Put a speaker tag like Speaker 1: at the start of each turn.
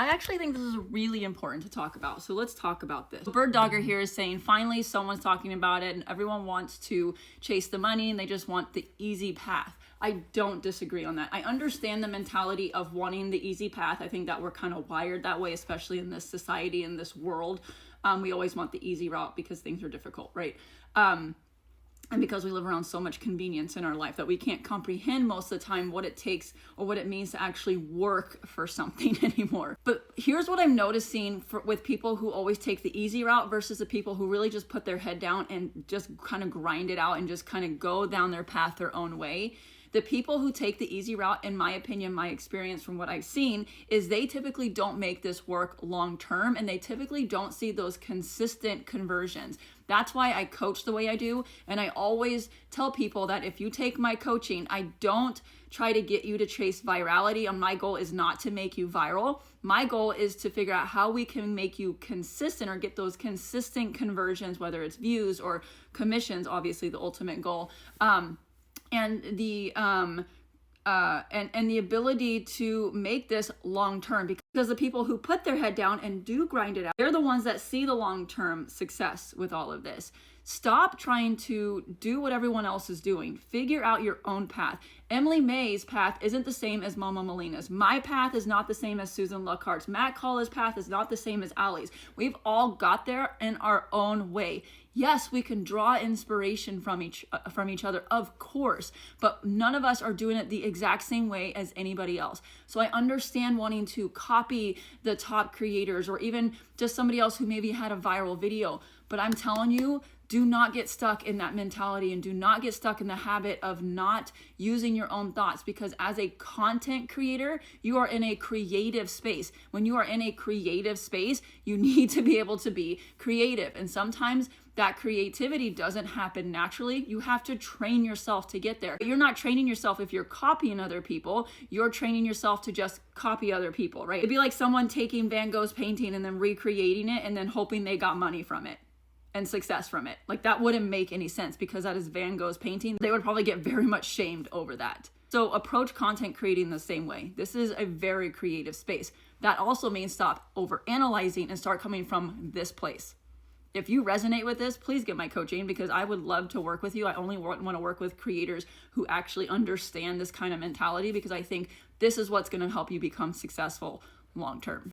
Speaker 1: I actually think this is really important to talk about. So let's talk about this. Bird Dogger here is saying, finally, someone's talking about it and everyone wants to chase the money and they just want the easy path. I don't disagree on that. I understand the mentality of wanting the easy path. I think that we're kind of wired that way, especially in this society, in this world. We always want the easy route because things are difficult, right? And because we live around so much convenience in our life that we can't comprehend most of the time what it takes or what it means to actually work for something anymore. But here's what I'm noticing with people who always take the easy route versus the people who really just put their head down and just kind of grind it out and just kind of go down their path their own way. The people who take the easy route, in my opinion, my experience from what I've seen, is they typically don't make this work long term and they typically don't see those consistent conversions. That's why I coach the way I do. And I always tell people that if you take my coaching, I don't try to get you to chase virality. And my goal is not to make you viral. My goal is to figure out how we can make you consistent or get those consistent conversions, whether it's views or commissions, obviously the ultimate goal. And the ability to make this long term, because the people who put their head down and do grind it out, they're the ones that see the long term success with all of this. Stop trying to do what everyone else is doing. Figure out your own path. Emily May's path isn't the same as Mama Molina's. My path is not the same as Susan Lockhart's. Matt Collins' path is not the same as Allie's. We've all got there in our own way. Yes, we can draw inspiration from each other, of course, but none of us are doing it the exact same way as anybody else. So I understand wanting to copy the top creators or even just somebody else who maybe had a viral video, but I'm telling you, do not get stuck in that mentality and do not get stuck in the habit of not using your own thoughts, because as a content creator, you are in a creative space. When you are in a creative space, you need to be able to be creative. And sometimes that creativity doesn't happen naturally. You have to train yourself to get there. You're not training yourself if you're copying other people. You're training yourself to just copy other people, right? It'd be like someone taking Van Gogh's painting and then recreating it and then hoping they got money from it and success from it. Like, that wouldn't make any sense because that is Van Gogh's painting. They would probably get very much shamed over that. So approach content creating the same way. This is a very creative space. That also means stop overanalyzing and start coming from this place. If you resonate with this, please get my coaching because I would love to work with you. I only want to work with creators who actually understand this kind of mentality because I think this is what's going to help you become successful long term.